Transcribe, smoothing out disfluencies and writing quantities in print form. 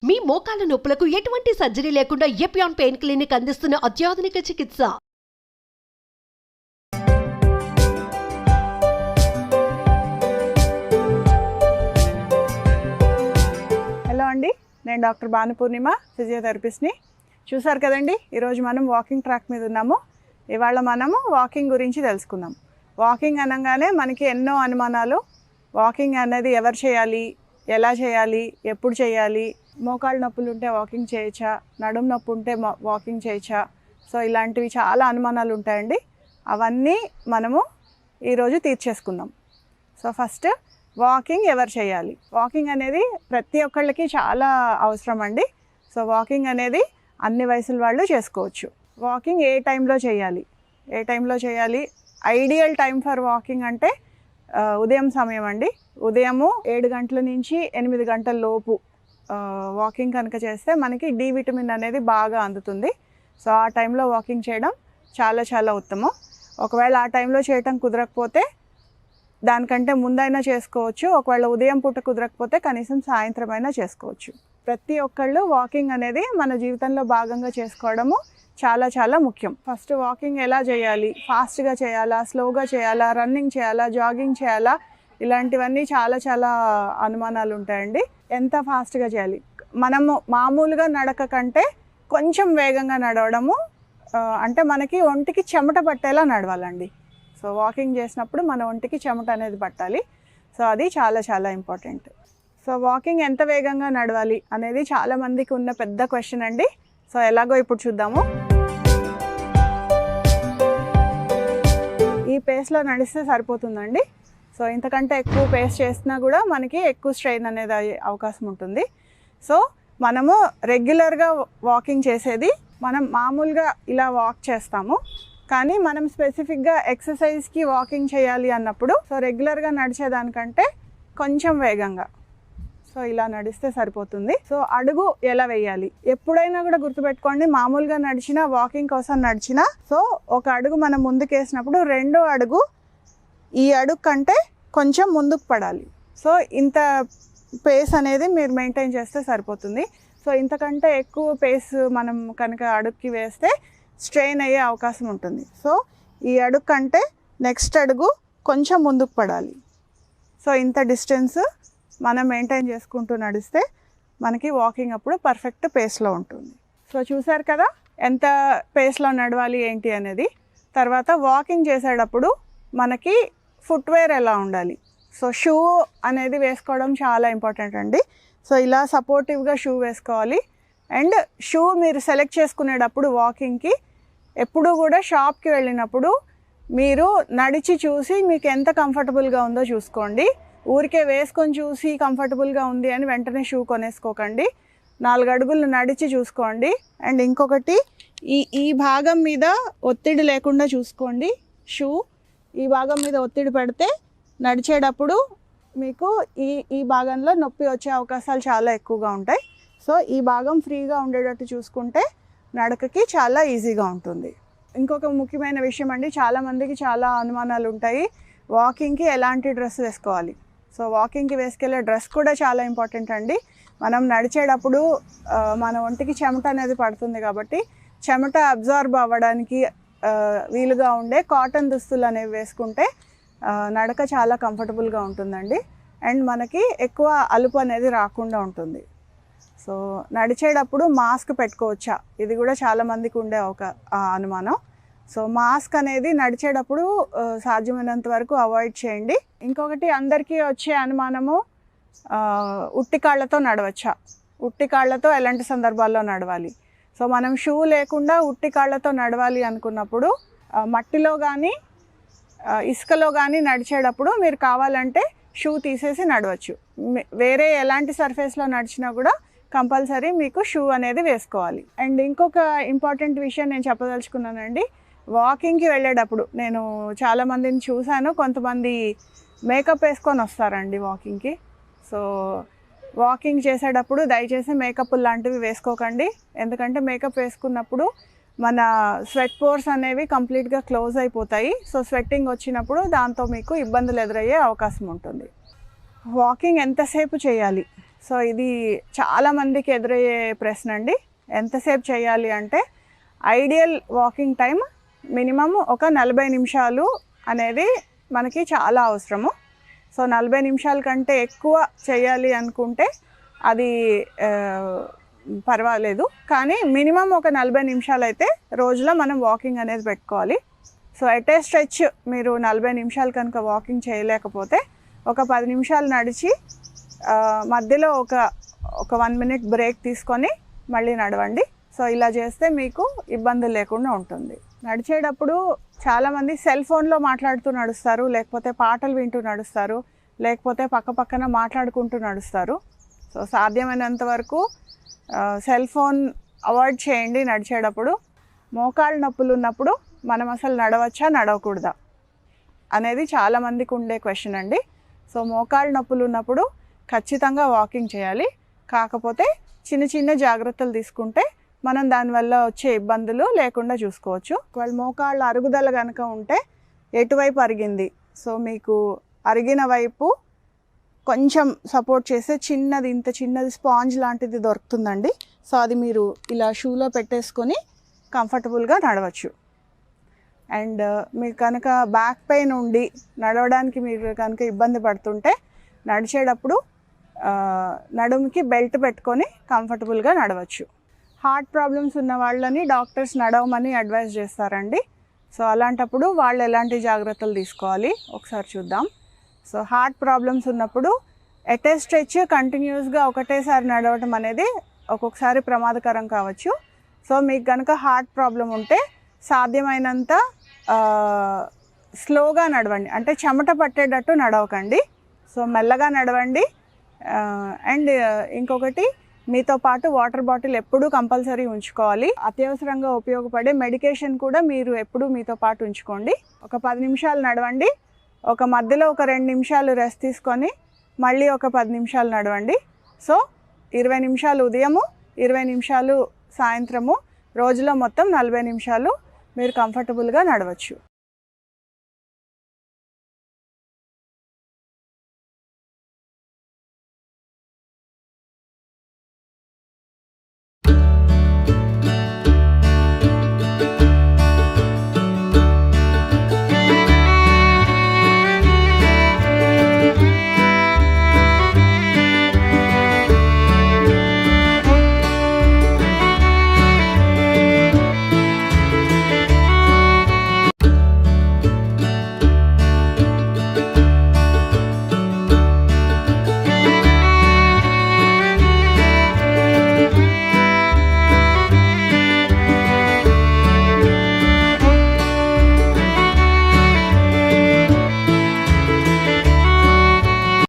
మీ మోకాల నొప్పులకు ఎటువంటి సర్జరీ లేకుండా ఎపియాన్ పెయిన్ క్లినిక్ అందిస్తున్న అత్యాధునిక చికిత్స. హలో అండి, నేను డాక్టర్ భానుపూర్ణిమ, ఫిజియోథెరపిస్ట్ని. చూసారు కదండి, ఈరోజు మనం వాకింగ్ ట్రాక్ మీద ఉన్నాము. ఇవాళ మనము వాకింగ్ గురించి తెలుసుకుందాం. వాకింగ్ అనగానే మనకి ఎన్నో అనుమానాలు. వాకింగ్ అనేది ఎవరు చేయాలి, ఎలా చేయాలి, ఎప్పుడు చేయాలి, మోకాళ్ళ నొప్పులు ఉంటే వాకింగ్ చేయొచ్చా, నడుము నొప్పి ఉంటే వాకింగ్ చేయొచ్చా, సో ఇలాంటివి చాలా అనుమానాలు ఉంటాయండి. అవన్నీ మనము ఈరోజు తీర్చేసుకుందాం. సో ఫస్ట్, వాకింగ్ ఎవరు చేయాలి? వాకింగ్ అనేది ప్రతి ఒక్కళ్ళకి చాలా అవసరం అండి. సో వాకింగ్ అనేది అన్ని వయసుల వాళ్ళు చేసుకోవచ్చు. వాకింగ్ ఏ టైంలో చేయాలి? ఐడియల్ టైం ఫర్ వాకింగ్ అంటే ఉదయం సమయం అండి. ఉదయము 7 గంటల నుంచి 8 గంటల లోపు వాకింగ్ కనుక చేస్తే మనకి డి విటమిన్ అనేది బాగా అందుతుంది. సో ఆ టైంలో వాకింగ్ చేయడం చాలా చాలా ఉత్తమం. ఒకవేళ ఆ టైంలో చేయటం కుదరకపోతే దానికంటే ముందైనా చేసుకోవచ్చు. ఒకవేళ ఉదయం పూట కుదరకపోతే కనీసం సాయంత్రం అయినా చేసుకోవచ్చు. ప్రతి ఒక్కళ్ళు వాకింగ్ అనేది మన జీవితంలో భాగంగా చేసుకోవడము చాలా చాలా ముఖ్యం. ఫస్ట్ వాకింగ్ ఎలా చేయాలి? ఫాస్ట్గా చేయాలా, స్లోగా చేయాలా, రన్నింగ్ చేయాలా, జాగింగ్ చేయాలా, ఇలాంటివన్నీ చాలా చాలా అనుమానాలు ఉంటాయండి. ఎంత ఫాస్ట్గా చేయాలి? మనము మామూలుగా నడక కంటే కొంచెం వేగంగా నడవడము, అంటే మనకి ఒంటికి చెమట పట్టేలా నడవాలండి. సో వాకింగ్ చేసినప్పుడు మన ఒంటికి చెమట అనేది పట్టాలి. సో అది చాలా చాలా ఇంపార్టెంట్. సో వాకింగ్ ఎంత వేగంగా నడవాలి అనేది చాలామందికి ఉన్న పెద్ద క్వశ్చన్ అండి. సో ఎలాగో ఇప్పుడు చూద్దాము. ఈ పేస్లో నడిస్తే సరిపోతుందండి. సో ఇంతకంటే ఎక్కువ పేస్ చేసినా కూడా మనకి ఎక్కువ స్ట్రెయిన్ అనేది అయ్యే అవకాశం ఉంటుంది. సో మనము రెగ్యులర్గా వాకింగ్ చేసేది, మనం మామూలుగా ఇలా వాక్ చేస్తాము, కానీ మనం స్పెసిఫిక్గా ఎక్సర్సైజ్కి వాకింగ్ చేయాలి అన్నప్పుడు సో రెగ్యులర్గా నడిచేదానికంటే కొంచెం వేగంగా సో ఇలా నడిస్తే సరిపోతుంది. సో అడుగు ఎలా వేయాలి? ఎప్పుడైనా కూడా గుర్తుపెట్టుకోండి, మామూలుగా నడిచినా, వాకింగ్ కోసం నడిచినా, సో ఒక అడుగు మనం ముందుకు వేసినప్పుడు రెండో అడుగు ఈ అడుగు కంటే కొంచెం ముందుకు పడాలి. సో ఇంత పేస్ అనేది మీరు మెయింటైన్ చేస్తే సరిపోతుంది. సో ఇంతకంటే ఎక్కువ పేస్ మనం కనుక అడుగుకి వేస్తే స్ట్రెయిన్ అయ్యే అవకాశం ఉంటుంది. సో ఈ అడుగు కంటే నెక్స్ట్ అడుగు కొంచెం ముందుకు పడాలి. సో ఇంత డిస్టెన్స్ మనం మెయింటైన్ చేసుకుంటూ నడిస్తే మనకి వాకింగ్ అప్పుడు పర్ఫెక్ట్ పేస్లో ఉంటుంది. సో చూసారు కదా ఎంత పేస్లో నడవాలి ఏంటి అనేది. తర్వాత వాకింగ్ చేసేటప్పుడు మనకి ఫుట్వేర్ ఎలా ఉండాలి? సో షూ అనేది వేసుకోవడం చాలా ఇంపార్టెంట్ అండి. సో ఇలా సపోర్టివ్గా షూ వేసుకోవాలి. అండ్ షూ మీరు సెలెక్ట్ చేసుకునేటప్పుడు వాకింగ్కి ఎప్పుడూ కూడా షాప్కి వెళ్ళినప్పుడు మీరు నడిచి చూసి మీకు ఎంత కంఫర్టబుల్గా ఉందో చూసుకోండి. ఊరికే వేసుకొని చూసి కంఫర్టబుల్గా ఉంది అని వెంటనే షూ కొనేసుకోకండి. 4 అడుగులు నడిచి చూసుకోండి. అండ్ ఇంకొకటి, ఈ భాగం మీద ఒత్తిడి లేకుండా చూసుకోండి. షూ ఈ భాగం మీద ఒత్తిడి పెడితే నడిచేటప్పుడు మీకు ఈ భాగంలో నొప్పి వచ్చే అవకాశాలు చాలా ఎక్కువగా ఉంటాయి. సో ఈ భాగం ఫ్రీగా ఉండేటట్టు చూసుకుంటే నడకకి చాలా ఈజీగా ఉంటుంది. ఇంకొక ముఖ్యమైన విషయం అండి, చాలామందికి చాలా అనుమానాలు ఉంటాయి. వాకింగ్కి ఎలాంటి డ్రెస్ వేసుకోవాలి? సో వాకింగ్కి వేసుకెళ్ళే డ్రెస్ కూడా చాలా ఇంపార్టెంట్ అండి. మనం నడిచేటప్పుడు మన ఒంటికి చెమట అనేది పడుతుంది కాబట్టి చెమట అబ్జార్బ్ అవ్వడానికి వీలుగా ఉండే కాటన్ దుస్తులు అనేవి వేసుకుంటే నడక చాలా కంఫర్టబుల్గా ఉంటుందండి. అండ్ మనకి ఎక్కువ అలుపు అనేది రాకుండా ఉంటుంది. సో నడిచేటప్పుడు మాస్క్ పెట్టుకోవచ్చా? ఇది కూడా చాలామందికి ఉండే ఒక అనుమానం. సో మాస్క్ అనేది నడిచేటప్పుడు సాధ్యమైనంత వరకు అవాయిడ్ చేయండి. ఇంకొకటి, అందరికీ వచ్చే అనుమానము, ఉట్టి కాళ్ళతో నడవచ్చా? ఉట్టి కాళ్ళతో ఎలాంటి సందర్భాల్లో నడవాలి? సో మనం షూ లేకుండా ఉట్టి కాళ్ళతో నడవాలి అనుకున్నప్పుడు మట్టిలో కానీ ఇసుకలో కానీ నడిచేటప్పుడు మీరు కావాలంటే షూ తీసేసి నడవచ్చు. వేరే ఎలాంటి సర్ఫేస్లో నడిచినా కూడా కంపల్సరీ మీకు షూ అనేది వేసుకోవాలి. అండ్ ఇంకొక ఇంపార్టెంట్ విషయం నేను చెప్పదలుచుకున్నానండి. వాకింగ్కి వెళ్ళేటప్పుడు నేను చాలామందిని చూశాను, కొంతమంది మేకప్ వేసుకొని వస్తారండి వాకింగ్కి. సో వాకింగ్ చేసేటప్పుడు దయచేసి మేకప్ లాంటివి వేసుకోకండి. ఎందుకంటే మేకప్ వేసుకున్నప్పుడు మన స్వెట్ పోర్స్ అనేవి కంప్లీట్గా క్లోజ్ అయిపోతాయి. సో స్వెట్టింగ్ వచ్చినప్పుడు దాంతో మీకు ఇబ్బందులు ఎదురయ్యే అవకాశం ఉంటుంది. వాకింగ్ ఎంతసేపు చేయాలి? సో ఇది చాలామందికి ఎదురయ్యే ప్రశ్న అండి. ఎంతసేపు చేయాలి అంటే ఐడియల్ వాకింగ్ టైం మినిమం ఒక 40 నిమిషాలు అనేది మనకి చాలా అవసరము. సో 40 నిమిషాల కంటే ఎక్కువ చేయాలి అనుకుంటే అది పర్వాలేదు, కానీ మినిమం ఒక 40 నిమిషాలు అయితే రోజులో మనం వాకింగ్ అనేది పెట్టుకోవాలి. సో ఎట్ ఏ స్ట్రెచ్ మీరు 40 నిమిషాలు కనుక వాకింగ్ చేయలేకపోతే ఒక 10 నిమిషాలు నడిచి మధ్యలో ఒక 1 మినిట్ బ్రేక్ తీసుకొని మళ్ళీ నడవండి. సో ఇలా చేస్తే మీకు ఇబ్బంది లేకుండా ఉంటుంది. నడిచేటప్పుడు చాలామంది సెల్ ఫోన్లో మాట్లాడుతూ నడుస్తారు, లేకపోతే పాటలు వింటూ నడుస్తారు, లేకపోతే పక్కన మాట్లాడుకుంటూ నడుస్తారు. సో సాధ్యమైనంత వరకు సెల్ ఫోన్ అవాయిడ్ చేయండి నడిచేటప్పుడు. మోకాళ్ళ నొప్పులు ఉన్నప్పుడు మనం అసలు నడవచ్చా నడవకూడదా అనేది చాలామందికి ఉండే క్వశ్చన్ అండి. సో మోకాళ్ళ నొప్పులు ఉన్నప్పుడు ఖచ్చితంగా వాకింగ్ చేయాలి, కాకపోతే చిన్న జాగ్రత్తలు తీసుకుంటే మనం దానివల్ల వచ్చే ఇబ్బందులు లేకుండా చూసుకోవచ్చు. ఒకవేళ మోకాళ్ళ అరుగుదల కనుక ఉంటే ఎటువైపు అరిగింది, సో మీకు అరిగిన వైపు కొంచెం సపోర్ట్ చేసే ఇంత చిన్నది స్పాంజ్ లాంటిది దొరుకుతుందండి. సో అది మీరు ఇలా షూలో పెట్టేసుకొని కంఫర్టబుల్గా నడవచ్చు. అండ్ మీకు కనుక బ్యాక్ పెయిన్ ఉండి నడవడానికి మీరు కనుక ఇబ్బంది పడుతుంటే నడిచేటప్పుడు నడుముకి బెల్ట్ పెట్టుకొని కంఫర్టబుల్గా నడవచ్చు. హార్ట్ ప్రాబ్లమ్స్ ఉన్న వాళ్ళని డాక్టర్స్ నడవమని అడ్వైస్ చేస్తారండి. సో అలాంటప్పుడు వాళ్ళు ఎలాంటి జాగ్రత్తలు తీసుకోవాలి ఒకసారి చూద్దాం. సో హార్ట్ ప్రాబ్లమ్స్ ఉన్నప్పుడు ఎట్ ఏ స్ట్రెచ్ కంటిన్యూస్గా ఒకటేసారి నడవటం అనేది ఒక్కొక్కసారి ప్రమాదకరం కావచ్చు. సో మీకు కనుక హార్ట్ ప్రాబ్లం ఉంటే సాధ్యమైనంత స్లోగా నడవండి, అంటే చెమట పట్టేటట్టు నడవకండి. సో మెల్లగా నడవండి. అండ్ ఇంకొకటి, మీతో పాటు వాటర్ బాటిల్ ఎప్పుడూ కంపల్సరీ ఉంచుకోవాలి. అత్యవసరంగా ఉపయోగపడే మెడికేషన్ కూడా మీరు ఎప్పుడూ మీతో పాటు ఉంచుకోండి. ఒక 10 నిమిషాలు నడవండి, మధ్యలో ఒక 2 నిమిషాలు రెస్ట్ తీసుకొని మళ్ళీ ఒక 10 నిమిషాలు నడవండి. సో 20 నిమిషాలు ఉదయము, 20 నిమిషాలు సాయంత్రము, రోజులో మొత్తం 40 నిమిషాలు మీరు కంఫర్టబుల్గా నడవచ్చు.